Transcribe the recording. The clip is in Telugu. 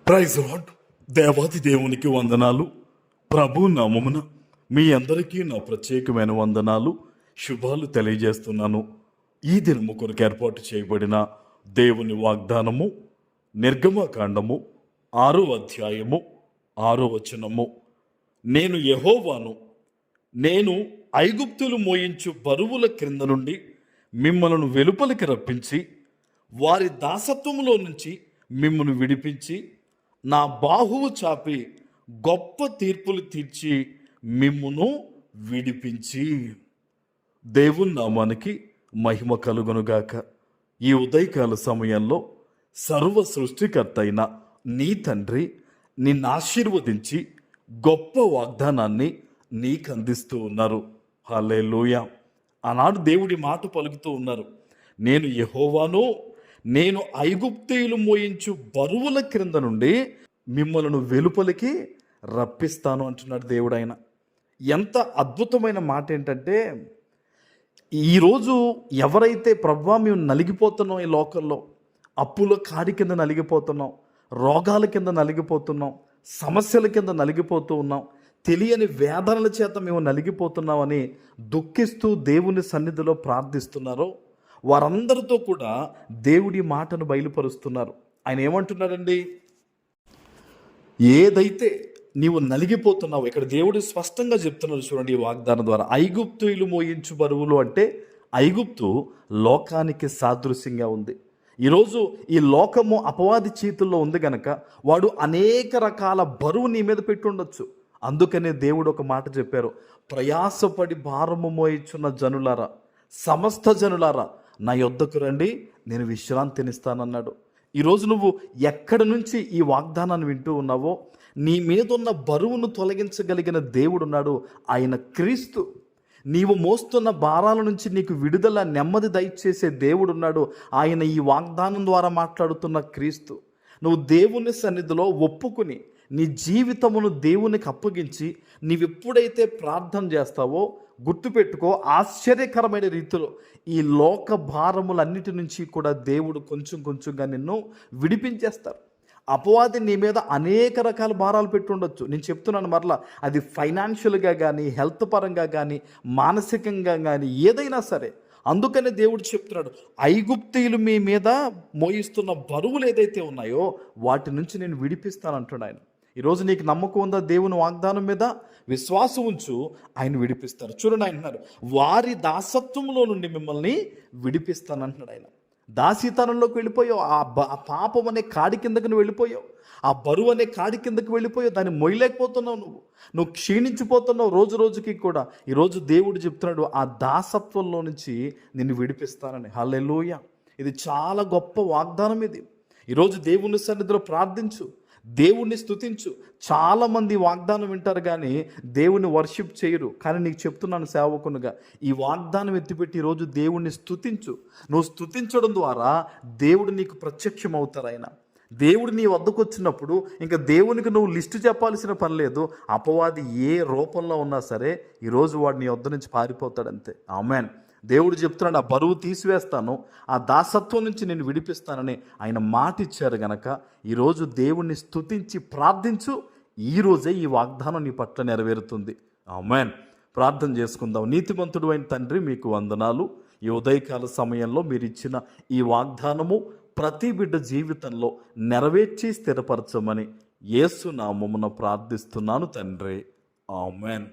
Praise lord. దేవాది దేవునికి వందనాలు. ప్రభు నామమున మీ అందరికీ నా ప్రత్యేకమైన వందనాలు, శుభాలు తెలియజేస్తున్నాను. ఈ దినము కొరకు ఏర్పాటు చేయబడిన దేవుని వాగ్దానము నిర్గమకాండము 6వ అధ్యాయము 6వ వచనము. నేను యెహోవాను, నేను ఐగుప్తులు మోయించు బరువుల క్రింద నుండి మిమ్మలను వెలుపలికి రప్పించి వారి దాసత్వములో నుంచి మిమ్మల్ని విడిపించి నా బాహువు చాపి గొప్ప తీర్పులు తీర్చి మిమ్మును విడిపించి. దేవుని నామానికి మహిమ కలుగునుగాక. ఈ ఉదయకాల సమయంలో సర్వ సృష్టికర్త అయిన నీ తండ్రి నిన్ను ఆశీర్వదించి గొప్ప వాగ్దానాన్ని నీకు అందిస్తూ ఉన్నారు. హల్లెలూయా. ఆనాడు దేవుడి మాట పలుకుతూ ఉన్నారు, నేను యెహోవాను, నేను ఐగుప్తీయులు మోయించు బరువుల క్రింద నుండి మిమ్మల్ని వెలుపలికి రప్పిస్తాను అంటున్నాడు దేవుడు. ఆయన ఎంత అద్భుతమైన మాట ఏంటంటే, ఈరోజు ఎవరైతే ప్రభువా మేము నలిగిపోతున్నాం, ఈ లోకంలో అప్పుల కాడి కింద నలిగిపోతున్నాం, రోగాల కింద నలిగిపోతున్నాం, సమస్యల కింద నలిగిపోతూ ఉన్నాం, తెలియని వేదనల చేత మేము నలిగిపోతున్నామని దుఃఖిస్తూ దేవుని సన్నిధిలో ప్రార్థిస్తున్నారో వారందరితో కూడా దేవుడి మాటను బయలుపరుస్తున్నారు. ఆయన ఏమంటున్నాడండి, ఏదైతే నీవు నలిగిపోతున్నావు, ఇక్కడ దేవుడు స్పష్టంగా చెప్తున్నారు చూడండి ఈ వాగ్దానం ద్వారా. ఐగుప్తులు మోయించు బరువులు అంటే ఐగుప్తు లోకానికి సాదృశ్యంగా ఉంది. ఈరోజు ఈ లోకము అపవాది చేతుల్లో ఉంది గనక వాడు అనేక రకాల బరువు నీ మీద పెట్టుండొచ్చు. అందుకనే దేవుడు ఒక మాట చెప్పారు, ప్రయాసపడి భారము మోయిచున్న జనులారా, సమస్త జనులారా నా యొద్దకు రండి, నేను విశ్రాంతినిస్తానన్నాడు. ఈరోజు నువ్వు ఎక్కడి నుంచి ఈ వాగ్దానాన్ని వింటూ ఉన్నావో, నీ మీద ఉన్న బరువును తొలగించగలిగిన దేవుడు ఉన్నాడు, ఆయన క్రీస్తు. నీవు మోస్తున్న భారాల నుంచి నీకు విడుదల, నెమ్మది దయచేసే దేవుడు ఉన్నాడు, ఆయన ఈ వాగ్దానం ద్వారా మాట్లాడుతున్న క్రీస్తు. నువ్వు దేవుని సన్నిధిలో ఒప్పుకుని నీ జీవితమును దేవునికి అప్పగించి నీవెప్పుడైతే ప్రార్థన చేస్తావో గుర్తుపెట్టుకో, ఆశ్చర్యకరమైన రీతిలో ఈ లోక భారములన్నిటి నుంచి కూడా దేవుడు కొంచెం కొంచెంగా నిన్ను విడిపించేస్తారు. అపవాది నీ మీద అనేక రకాల భారాలు పెట్టుండొచ్చు. నేను చెప్తున్నాను మరలా, అది ఫైనాన్షియల్గా కానీ, హెల్త్ పరంగా కానీ, మానసికంగా కానీ, ఏదైనా సరే. అందుకనే దేవుడు చెప్తున్నాడు, ఐగుప్తీయులు మీ మీద మోయిస్తున్న బరువులు ఏదైతే ఉన్నాయో వాటి నుంచి నేను విడిపిస్తానంటున్నాడు ఆయన. ఈరోజు నీకు నమ్మకం ఉందా దేవుని వాగ్దానం మీద? విశ్వాసం ఉంచు, ఆయన విడిపిస్తారు. చూడండి, ఆయన అన్నారు, వారి దాసత్వంలో నుండి మిమ్మల్ని విడిపిస్తానంటున్నాడు ఆయన. దాసీతనంలోకి వెళ్ళిపోయావు, ఆ పాపం అనే కాడి కిందకు నువ్వు వెళ్ళిపోయావు, ఆ బరువు అనే కాడి కిందకు వెళ్ళిపోయావు, దాన్ని మొయ్యలేకపోతున్నావు, నువ్వు క్షీణించిపోతున్నావు రోజు రోజుకి కూడా. ఈరోజు దేవుడు చెప్తున్నాడు, ఆ దాసత్వంలో నుంచి నిన్ను విడిపిస్తానని. హల్లెలూయా. ఇది చాలా గొప్ప వాగ్దానం. ఇది ఈరోజు దేవుని సన్నిధిలో ప్రార్థించు, దేవుణ్ణి స్తుతించు. చాలామంది వాగ్దానం వింటారు కానీ దేవుని వర్షిప్ చేయరు. కానీ నీకు చెప్తున్నాను సేవకునిగా, ఈ వాగ్దానం ఎత్తిపెట్టి ఈరోజు దేవుణ్ణి స్తుతించు. నువ్వు స్తుతించడం ద్వారా దేవుడు నీకు ప్రత్యక్షం అవుతారు. ఆయన దేవుడు నీ వద్దకు వచ్చినప్పుడు ఇంకా దేవునికి నువ్వు లిస్టు చెప్పాల్సిన పని లేదు. అపవాది ఏ రూపంలో ఉన్నా సరే ఈరోజు వాడు నీ వద్ద నుంచి పారిపోతాడంతే. ఆమేన్. దేవుడు చెప్తున్నాడు, ఆ బరువు తీసివేస్తాను, ఆ దాసత్వం నుంచి నేను విడిపిస్తానని ఆయన మాట ఇచ్చారు గనక ఈరోజు దేవుణ్ణి స్తుతించి ప్రార్థించు. ఈరోజే ఈ వాగ్దానం నీ పట్ల నెరవేరుతుంది. ఆమేన్. ప్రార్థన చేసుకుందాం. నీతిమంతుడు అయిన తండ్రి, మీకు వందనాలు. ఈ ఉదయకాల సమయంలో మీరు ఇచ్చిన ఈ వాగ్దానము ప్రతి బిడ్డ జీవితంలో నెరవేర్చి స్థిరపరచమని యేసు నామమున ప్రార్థిస్తున్నాను తండ్రి. ఆమేన్.